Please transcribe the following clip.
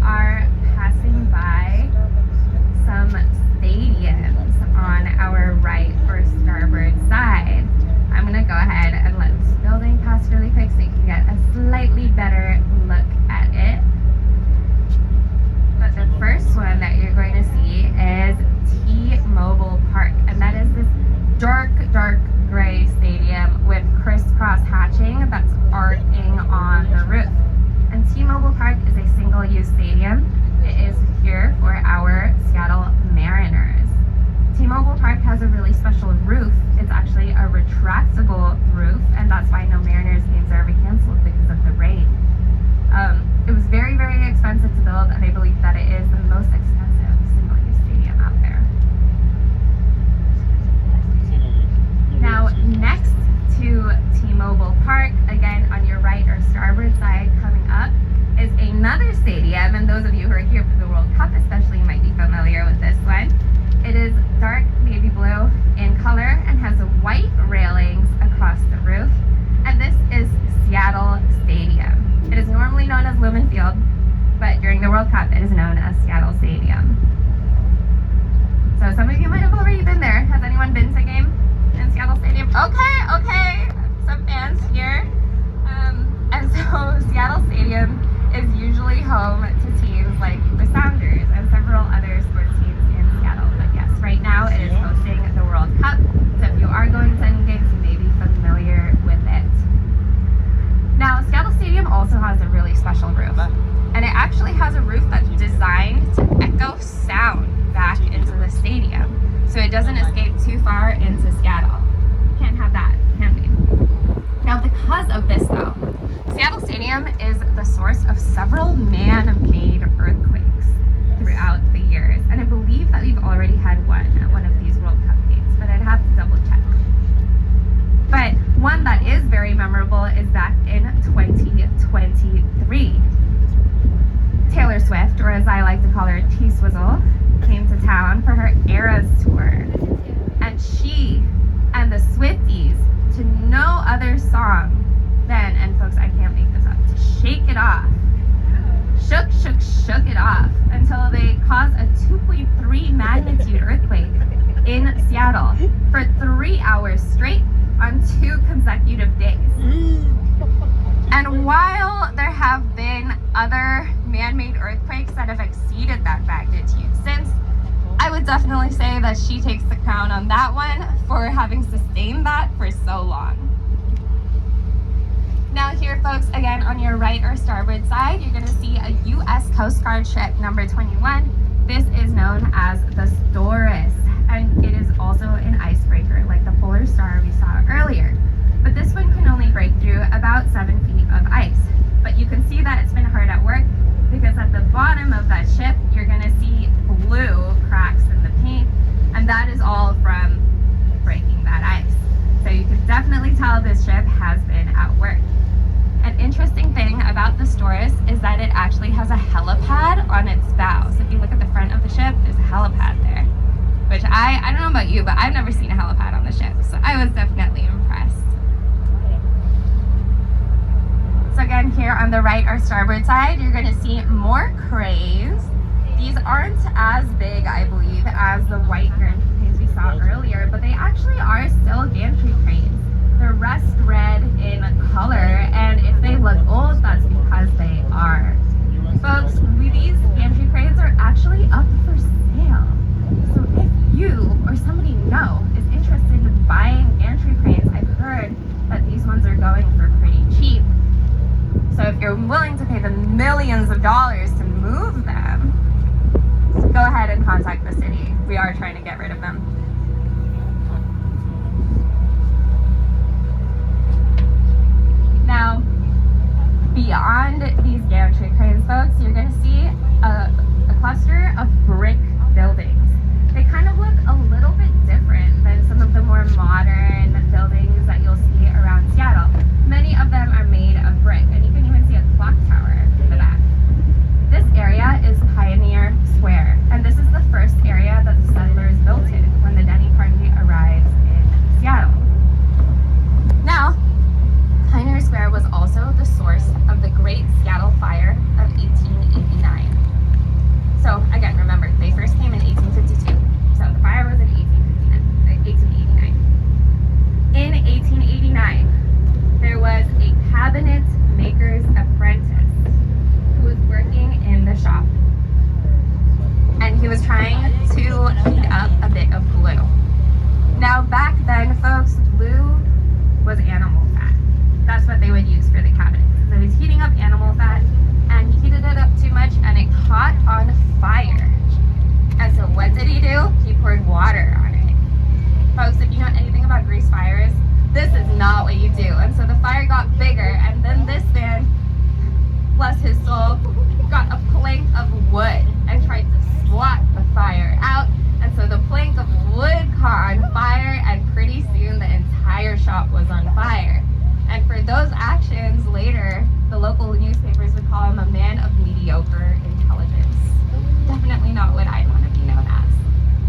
are passing by some stadiums on our right or starboard side. I'm gonna go ahead and let this building pass really quick so you can get a slightly better look at it. But the first one that you're going to see is T-Mobile Park, and that is this dark gray stadium with crisscross hatching that's arcing on the roof. And T-Mobile Park is a single-use stadium. It is here for our Seattle Mariners. T-Mobile Park has a really special roof. It's actually a retractable roof, and that's why no Mariners games are ever canceled, because of the rain. It was very expensive to build, and I believe that it is the most expensive single-use stadium out there. Now, next to T-Mobile Park, again on your right or starboard side coming up, is another stadium, and those of you who are here for the World Cup especially might be familiar with this one. It is dark navy blue in color and has white railings across the roof, and this is Seattle Stadium. It is normally known as Lumen Field, but during the World Cup it is known as Seattle Stadium. So some of you might have already been there. Has anyone been to a game in Seattle Stadium? Okay, some fans here. And so Seattle Stadium is usually home to teams like the Sounders and several other sports teams in Seattle. But yes, right now it is hosting the World Cup. So if you are going to any games, you may be familiar with it. Now, Seattle Stadium also has a really special roof. And it actually has a roof that's designed to echo sound back into the stadium, so it doesn't escape too far into Seattle. Can't have that, can we? Now, because of this though, Seattle Stadium is the source of several man-made earthquakes throughout the years, and I believe that we've already had one at one of these World Cup games, but I'd have to double check. But one that is very memorable is back in 2023. Taylor Swift, or as I like to call her, T-Swizzle, came to town for her Eras tour. And she and the Swifties, to no other song than, and folks, I can't make this up, to Shake It Off. Shook it off until they caused a 2.3 magnitude earthquake in Seattle for 3 hours straight on 2 consecutive days. And while there have been other man-made earthquakes that have exceeded that magnitude since, I would definitely say that she takes the crown on that one for having sustained that for so long. Now here, folks, again on your right or starboard side, you're going to see a U.S. Coast Guard ship number 21. This is known as the Storis, and it is also an icebreaker like the Polar Star we saw earlier. But this one can only break through about 7 feet of ice. But you can see that it's been hard at work, because at the bottom of that ship, you're going to see blue cracks in the paint, and that is all from breaking that ice. So you can definitely tell this ship has been at work. An interesting thing about the Storis is that it actually has a helipad on its bow. So if you look at the front of the ship, there's a helipad there. Which I don't know about you, but I've never seen a helipad on the ship, so I was definitely impressed. So again, here on the right or starboard side, you're going to see more cranes. These aren't as big, I believe, as the white gantry cranes we saw earlier, but they actually are still gantry cranes. They're rust red in color, and if they look old, that's because they are. Folks, these gantry cranes are actually up for sale. So if you or somebody you know is interested in buying gantry cranes, I've heard that these ones are going for pretty cheap. So if you're willing to pay the millions of dollars to move them, go ahead and contact the city. We are trying to get rid of them. Now, beyond these gantry cranes, folks, you're going to see a cluster of brick buildings. They kind of look a little bit different than some of the more modern buildings that you'll see around Seattle. Many of them are made of brick, and you can even see a clock tower in the back. This area is Pioneer Square, and this is the first area that the settlers built in when the Denny Party arrived in Seattle. Now, Pioneer Square was also the source of the Great Seattle Fire. castle. Got a plank of wood.